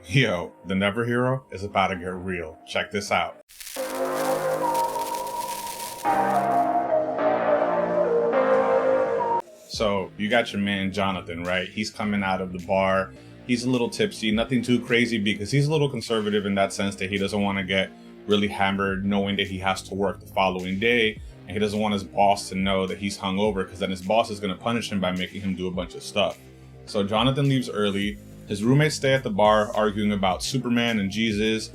Yo, the Never Hero is about to get real. Check this out. So you got your man Jonathan, right? He's coming out of the bar. He's a little tipsy, nothing too crazy because he's a little conservative in that sense that he doesn't want to get really hammered knowing that he has to work the following day. And he doesn't want his boss to know that he's hungover because then his boss is going to punish him by making him do a bunch of stuff. So Jonathan leaves early. His roommates stay at the bar arguing about Superman and Jesus.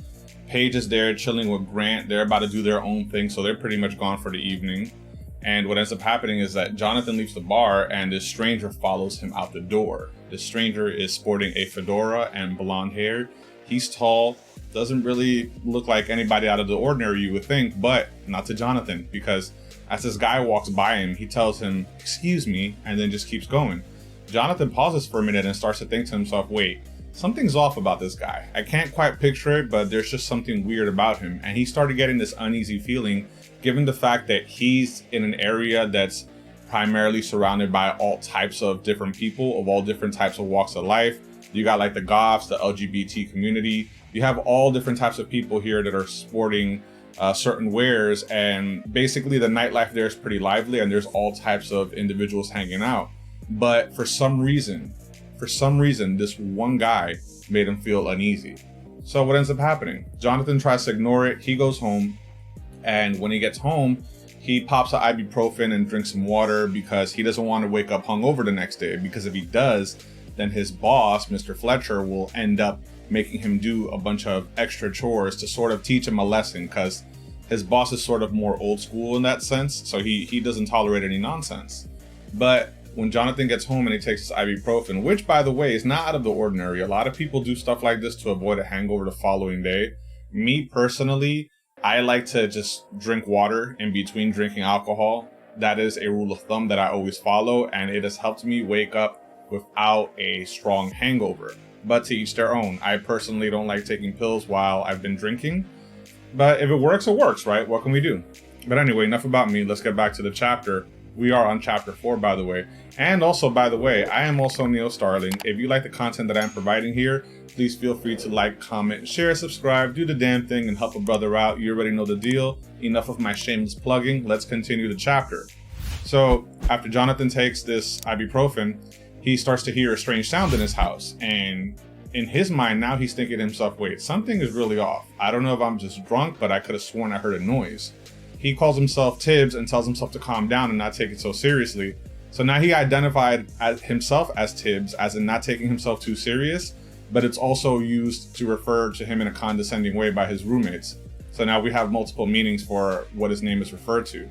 Paige is there chilling with Grant. They're about to do their own thing, so they're pretty much gone for the evening. And what ends up happening is that Jonathan leaves the bar and this stranger follows him out the door. The stranger is sporting a fedora and blonde hair. He's tall, doesn't really look like anybody out of the ordinary you would think, but not to Jonathan, because as this guy walks by him, he tells him, "Excuse me," and then just keeps going. Jonathan pauses for a minute and starts to think to himself, wait, something's off about this guy. I can't quite picture it, but there's just something weird about him. And he started getting this uneasy feeling, given the fact that he's in an area that's primarily surrounded by all types of different people of all different types of walks of life. You got like the goths, the LGBT community. You have all different types of people here that are sporting certain wares, and basically the nightlife there is pretty lively and there's all types of individuals hanging out. But for some reason, this one guy made him feel uneasy. So what ends up happening? Jonathan tries to ignore it. He goes home, and when he gets home, he pops an ibuprofen and drinks some water because he doesn't want to wake up hungover the next day, because if he does, then his boss, Mr. Fletcher, will end up making him do a bunch of extra chores to sort of teach him a lesson, because his boss is sort of more old school in that sense, so he doesn't tolerate any nonsense. But when Jonathan gets home and he takes his ibuprofen, which by the way is not out of the ordinary, a lot of people do stuff like this to avoid a hangover the following day. Me personally, I like to just drink water in between drinking alcohol. That is a rule of thumb that I always follow, and it has helped me wake up without a strong hangover. But to each their own. I personally don't like taking pills while I've been drinking, but if it works, it works, right? What can we do? But anyway, enough about me. Let's get back to the chapter. We are on chapter 4, by the way. And also, by the way, I am also NeoStarling. If you like the content that I'm providing here, please feel free to like, comment, share, subscribe, do the damn thing, and help a brother out. You already know the deal. Enough of my shameless plugging. Let's continue the chapter. So after Jonathan takes this ibuprofen, he starts to hear a strange sound in his house. And in his mind now, he's thinking to himself, wait, something is really off. I don't know if I'm just drunk, but I could have sworn I heard a noise. He calls himself Tibbs and tells himself to calm down and not take it so seriously. So now he identified himself as Tibbs, as in not taking himself too serious, but it's also used to refer to him in a condescending way by his roommates. So now we have multiple meanings for what his name is referred to.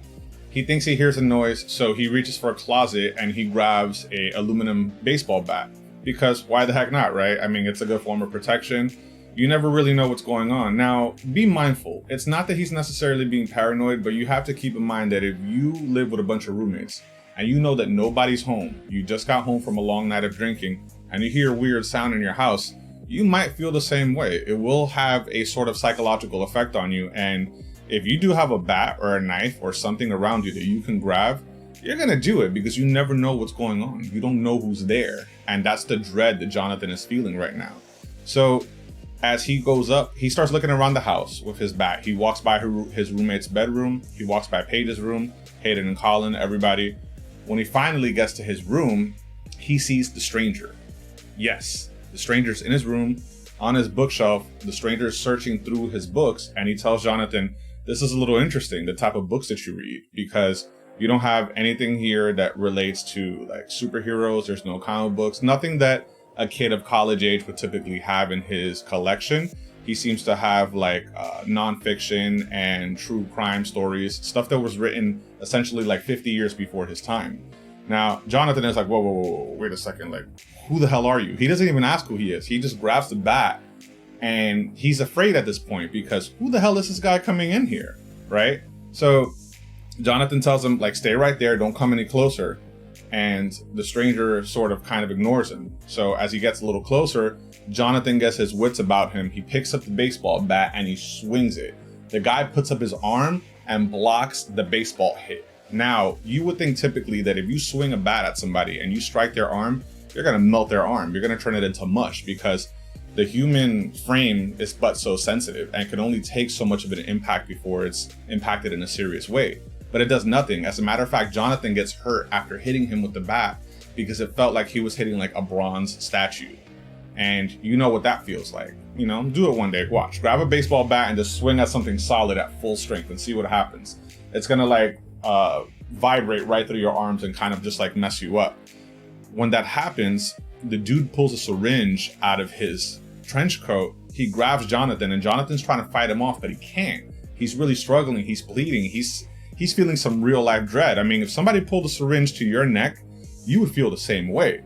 He thinks he hears a noise, so he reaches for a closet and he grabs a aluminum baseball bat. Because why the heck not, right? I mean, it's a good form of protection. You never really know what's going on. Now, be mindful. It's not that he's necessarily being paranoid, but you have to keep in mind that if you live with a bunch of roommates and you know that nobody's home, you just got home from a long night of drinking, and you hear a weird sound in your house, you might feel the same way. It will have a sort of psychological effect on you. And if you do have a bat or a knife or something around you that you can grab, you're gonna do it because you never know what's going on. You don't know who's there. And that's the dread that Jonathan is feeling right now. So as he goes up, he starts looking around the house with his bat. He walks by his roommate's bedroom. He walks by Paige's room, Hayden and Colin, everybody. When he finally gets to his room, he sees the stranger. Yes, the stranger's in his room. On his bookshelf, the stranger is searching through his books, and he tells Jonathan, this is a little interesting, the type of books that you read, because you don't have anything here that relates to like superheroes. There's no comic books, nothing that a kid of college age would typically have in his collection. He seems to have like nonfiction and true crime stories, stuff that was written essentially like 50 years before his time. Now, Jonathan is like, whoa, wait a second. Like, who the hell are you? He doesn't even ask who he is. He just grabs the bat and he's afraid at this point because who the hell is this guy coming in here, right? So Jonathan tells him, like, stay right there. Don't come any closer. And the stranger sort of kind of ignores him. So as he gets a little closer, Jonathan gets his wits about him. He picks up the baseball bat and he swings it. The guy puts up his arm and blocks the baseball hit. Now, you would think typically that if you swing a bat at somebody and you strike their arm, you're going to melt their arm. You're going to turn it into mush because The human frame is but so sensitive and can only take so much of an impact before it's impacted in a serious way. But it does nothing. As a matter of fact, Jonathan gets hurt after hitting him with the bat because it felt like he was hitting like a bronze statue. And you know what that feels like. You know, do it one day. Watch. Grab a baseball bat and just swing at something solid at full strength and see what happens. It's gonna like vibrate right through your arms and kind of just like mess you up. When that happens, the dude pulls a syringe out of his trench coat. He grabs Jonathan, and Jonathan's trying to fight him off, but he can't. He's really struggling. He's bleeding. He's feeling some real life dread. I mean, if somebody pulled a syringe to your neck, you would feel the same way.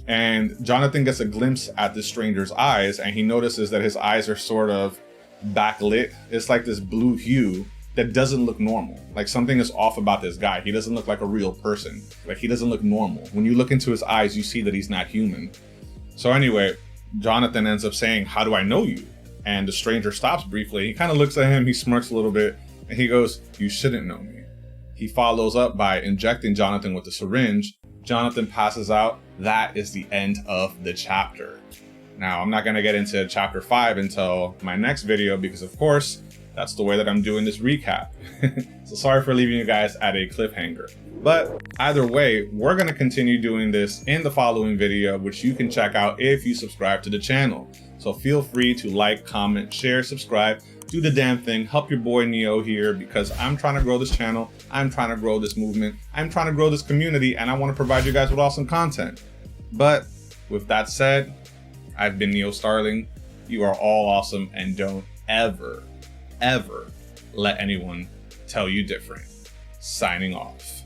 And Jonathan gets a glimpse at this stranger's eyes, and he notices that his eyes are sort of backlit. It's like this blue hue that doesn't look normal. Like something is off about this guy. He doesn't look like a real person. Like he doesn't look normal. When you look into his eyes, you see that he's not human. So anyway, Jonathan ends up saying, "How do I know you?" And the stranger stops briefly. He kind of looks at him, he smirks a little bit, and he goes, "You shouldn't know me." He follows up by injecting Jonathan with the syringe. Jonathan passes out. That is the end of the chapter. Now, I'm not going to get into chapter 5 until my next video because, of course, that's the way that I'm doing this recap. So sorry for leaving you guys at a cliffhanger. But either way, we're going to continue doing this in the following video, which you can check out if you subscribe to the channel. So feel free to like, comment, share, subscribe, do the damn thing, help your boy Neo here, because I'm trying to grow this channel, I'm trying to grow this movement, I'm trying to grow this community, and I want to provide you guys with awesome content. But with that said, I've been NeoStarling. You are all awesome, and don't ever let anyone tell you different. Signing off.